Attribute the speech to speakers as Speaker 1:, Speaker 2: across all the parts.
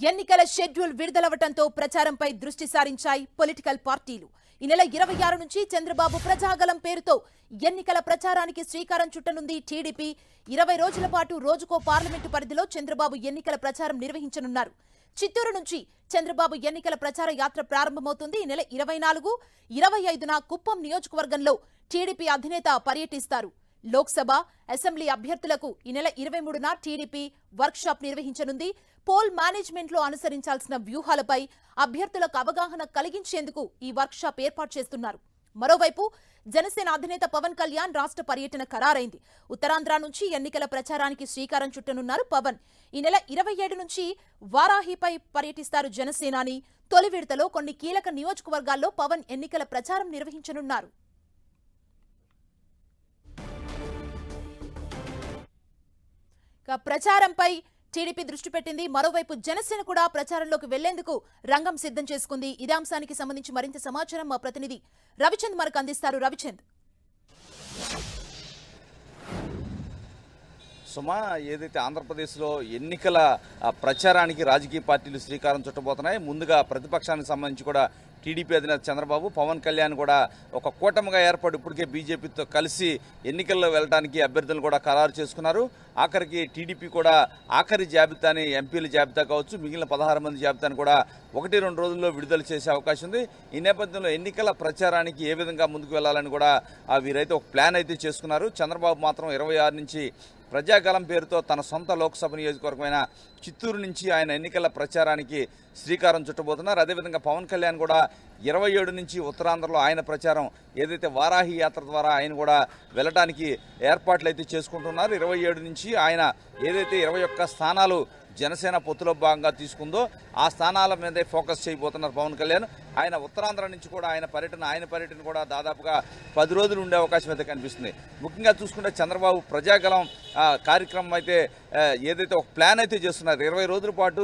Speaker 1: ఎన్నికల షెడ్యూల్ విడుదలవటంతో ప్రచారంపై దృష్టి సారించాయి పొలిటికల్ పార్టీలు. ఈ నెల 26 నుంచి చంద్రబాబు ప్రజాగలం పేరుతో ఎన్నికల ప్రచారానికి శ్రీకారం చుట్టనుంది టీడీపీ. 20 రోజుల పాటు రోజుకో పార్లమెంటు పరిధిలో చంద్రబాబు ఎన్నికల ప్రచారం నిర్వహించనున్నారు. చిత్తూరు నుంచి చంద్రబాబు ఎన్నికల ప్రచార యాత్ర ప్రారంభమవుతుంది. ఈ నెల 24, 25న కుప్పం నియోజకవర్గంలో టీడీపీ అధినేత పర్యటిస్తారు. లోక్సభ, అసెంబ్లీ అభ్యర్థులకు ఈ నెల 23న టీడీపీ వర్క్షాప్ నిర్వహించనుంది. పోల్ మేనేజ్మెంట్ లో అనుసరించాల్సిన వ్యూహాలపై అభ్యర్థులకు అవగాహన కలిగించేందుకు ఈ వర్క్షాప్ ఏర్పాటు చేస్తున్నారు. మరోవైపు జనసేన అధినేత పవన్ కళ్యాణ్ రాష్ట్ర పర్యటన ఖరారైంది. ఉత్తరాంధ్ర నుంచి ఎన్నికల ప్రచారానికి శ్రీకారం చుట్టనున్నారు పవన్. ఈ నెల 27 నుంచి వారాహిపై పర్యటిస్తారు జనసేనాని. తొలి విడతలో కొన్ని కీలక నియోజకవర్గాల్లో పవన్ ఎన్నికల ప్రచారం నిర్వహించనున్నారు. ప్రచారంపై టీడీపీ దృష్టి పెట్టింది. మరోవైపు జనసేన కూడా ప్రచారంలోకి వెళ్లేందుకు రంగం సిద్ధం చేసుకుంది. ఇదే అంశానికి సంబంధించి మరింత సమాచారం మా ప్రతినిధి రవిచంద్ మనకు అందిస్తారు. రవిచంద్,
Speaker 2: సుమా, ఏదైతే ఆంధ్రప్రదేశ్లో ఎన్నికల ప్రచారానికి రాజకీయ పార్టీలు శ్రీకారం చుట్టబోతున్నాయి. ముందుగా ప్రతిపక్షానికి సంబంధించి కూడా టీడీపీ అధినేత చంద్రబాబు, పవన్ కళ్యాణ్ కూడా ఒక కూటమిగా ఏర్పడి ఇప్పటికే బీజేపీతో కలిసి ఎన్నికల్లో వెళ్ళడానికి అభ్యర్థులను కూడా ఖరారు చేసుకున్నారు. ఆఖరికి టీడీపీ కూడా ఆఖరి జాబితాని, ఎంపీల జాబితా కావచ్చు, మిగిలిన 16 మంది జాబితాను కూడా 1-2 రోజుల్లో విడుదల చేసే అవకాశం ఉంది. ఈ నేపథ్యంలో ఎన్నికల ప్రచారానికి ఏ విధంగా ముందుకు వెళ్లాలని కూడా వీరైతే ఒక ప్లాన్ అయితే చేసుకున్నారు. చంద్రబాబు మాత్రం 26 నుంచి ప్రజాగలం పేరుతో తన సొంత లోక్సభ నియోజకవర్గమైన చిత్తూరు నుంచి ఆయన ఎన్నికల ప్రచారానికి శ్రీకారం చుట్టబోతున్నారు. అదేవిధంగా పవన్ కళ్యాణ్ కూడా 27 నుంచి ఉత్తరాంధ్రలో ఆయన ప్రచారం ఏదైతే వారాహి యాత్ర ద్వారా ఆయన కూడా వెళ్ళడానికి ఏర్పాట్లు అయితే చేసుకుంటున్నారు. 27 నుంచి ఆయన ఏదైతే 21 స్థానాలు జనసేన పొత్తులో భాగంగా తీసుకుందో ఆ స్థానాల మీదే ఫోకస్ చేయబోతున్నారు పవన్ కళ్యాణ్. ఆయన ఉత్తరాంధ్ర నుంచి కూడా ఆయన పర్యటన కూడా దాదాపుగా 10 రోజులు ఉండే అవకాశం అయితే కనిపిస్తుంది. ముఖ్యంగా చూసుకుంటే చంద్రబాబు ప్రజాగలం కార్యక్రమం అయితే ఏదైతే ఒక ప్లాన్ అయితే చేస్తున్నారు. 20 రోజుల పాటు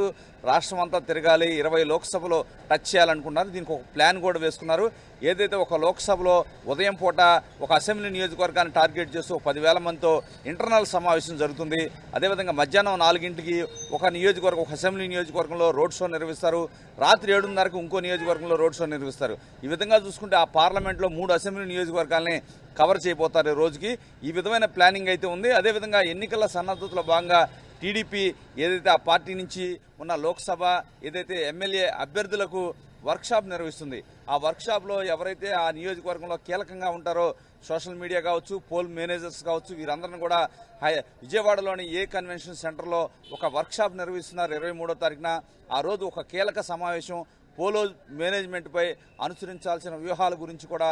Speaker 2: రాష్ట్రం అంతా తిరగాలి, 20 లోక్సభలో టచ్ చేయాలనుకున్నారు. దీనికి ఒక ప్లాన్ కూడా వేసుకున్నారు. ఏదైతే ఒక లోక్సభలో ఉదయం పూట ఒక అసెంబ్లీ నియోజకవర్గాన్ని టార్గెట్ చేస్తూ 10,000 మందితో ఇంటర్నల్ సమావేశం జరుగుతుంది. అదేవిధంగా మధ్యాహ్నం 4ంటికి ఒక నియోజకవర్గం, ఒక అసెంబ్లీ నియోజకవర్గంలో రోడ్ షో నిర్వహిస్తారు. రాత్రి 7:30కు ఇంకో నియోజకవర్గంలో రోడ్ షో నిర్వహిస్తారు. ఈ విధంగా చూసుకుంటే ఆ పార్లమెంట్లో 3 అసెంబ్లీ నియోజకవర్గాల్ని కవర్ చేయబోతారు రోజుకి. ఈ విధమైన ప్లానింగ్ అయితే ఉంది. అదేవిధంగా ఎన్నికల సన్నద్ధతలో భాగంగా టీడీపీ ఏదైతే ఆ పార్టీ నుంచి ఉన్న లోక్సభ ఏదైతే ఎమ్మెల్యే అభ్యర్థులకు వర్క్షాప్ నిర్వహిస్తుంది. ఆ వర్క్షాప్లో ఎవరైతే ఆ నియోజకవర్గంలో కీలకంగా ఉంటారో సోషల్ మీడియా కావచ్చు, పోల్ మేనేజర్స్ కావచ్చు, వీరందరిని కూడా విజయవాడలోని ఏ కన్వెన్షన్ సెంటర్లో ఒక వర్క్షాప్ నిర్వహిస్తున్నారు 23వ తారీఖున. ఆ రోజు ఒక కీలక సమావేశం పోలో మేనేజ్మెంట్పై అనుసరించాల్సిన వ్యూహాల గురించి కూడా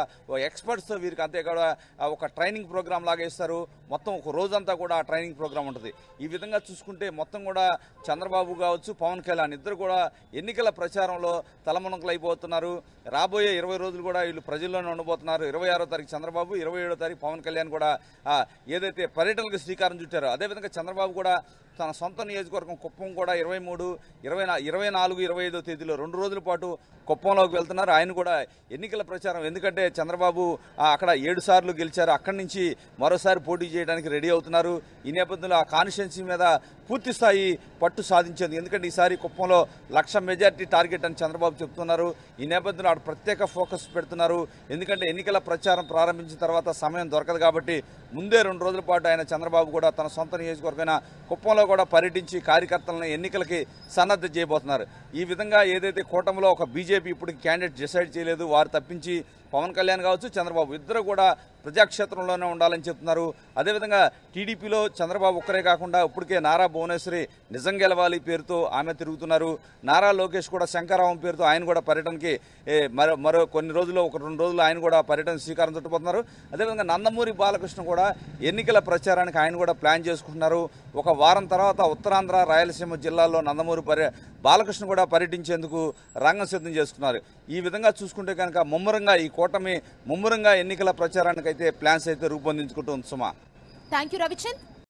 Speaker 2: ఎక్స్పర్ట్స్తో వీరికి అంతే కూడా ఒక ట్రైనింగ్ ప్రోగ్రామ్ లాగా ఇస్తారు. మొత్తం ఒక రోజంతా కూడా ఆ ట్రైనింగ్ ప్రోగ్రామ్ ఉంటుంది. ఈ విధంగా చూసుకుంటే మొత్తం కూడా చంద్రబాబు కావచ్చు, పవన్ కళ్యాణ్ ఇద్దరు కూడా ఎన్నికల ప్రచారంలో తలమునకలు అయిపోతున్నారు. రాబోయే 20 రోజులు కూడా వీళ్ళు ప్రజల్లోనే ఉండబోతున్నారు. 26వ తారీఖు చంద్రబాబు, 27వ తారీఖు పవన్ కళ్యాణ్ కూడా ఏదైతే పర్యటనకు శ్రీకారం చుట్టారో అదేవిధంగా చంద్రబాబు కూడా తన సొంత నియోజకవర్గం కుప్పం కూడా 23, 24, 25వ తేదీలో 2 రోజుల పాటు కుప్పంలోకి వెళ్తున్నారు. ఆయన కూడా ఎన్నికల ప్రచారం, ఎందుకంటే చంద్రబాబు అక్కడ 7 సార్లు గెలిచారు, అక్కడి నుంచి మరోసారి పోటీ చేయడానికి రెడీ అవుతున్నారు. ఈ నేపథ్యంలో ఆ కాన్స్టిట్యున్సీ మీద పూర్తి స్థాయి పట్టు సాధించేది. ఎందుకంటే ఈసారి కుప్పంలో 1,00,000 మెజార్టీ టార్గెట్ అని చంద్రబాబు చెప్తున్నారు. ఈ నేపథ్యంలో ఆడ ప్రత్యేక ఫోకస్ పెడుతున్నారు. ఎందుకంటే ఎన్నికల ప్రచారం ప్రారంభించిన తర్వాత సమయం దొరకదు కాబట్టి ముందే 2 రోజుల పాటు ఆయన చంద్రబాబు కూడా తన సొంత నియోజకవర్గమైన కుప్పంలో కూడా పర్యటించి కార్యకర్తలను ఎన్నికలకి సన్నద్ధం చేయబోతున్నారు. ఈ విధంగా ఏదైతే కూటమిలో ఒక బీజేపీ ఇప్పుడు క్యాండిడేట్ డిసైడ్ చేయలేదు, వారు తప్పించి పవన్ కళ్యాణ్ కావచ్చు, చంద్రబాబు ఇద్దరు కూడా ప్రజాక్షేత్రంలోనే ఉండాలని చెప్తున్నారు. అదేవిధంగా టీడీపీలో చంద్రబాబు ఒక్కరే కాకుండా ఇప్పటికే నారా భువనేశ్వరి నిజం గెలవాలి పేరుతో ఆమె తిరుగుతున్నారు. నారా లోకేష్ కూడా శంకరావం పేరుతో ఆయన కూడా పర్యటనకి మరో కొన్ని రోజుల్లో 1-2 రోజులు ఆయన కూడా పర్యటన శ్రీకారం చుట్టబోతున్నారు. అదేవిధంగా నందమూరి బాలకృష్ణ కూడా ఎన్నికల ప్రచారానికి ఆయన కూడా ప్లాన్ చేసుకుంటున్నారు. ఒక వారం తర్వాత ఉత్తరాంధ్ర, రాయలసీమ జిల్లాల్లో నందమూరి బాలకృష్ణ కూడా పర్యటించేందుకు రంగం సిద్ధం చేసుకున్నారు. ఈ విధంగా చూసుకుంటే కనుక ముమ్మరంగా ఈ కూటమి ఎన్నికల ప్రచారానికి అయితే ప్లాన్స్ అయితే రూపొందించుకుంటుంది. సుమా,
Speaker 1: థ్యాంక్ యూ రవిచంద్.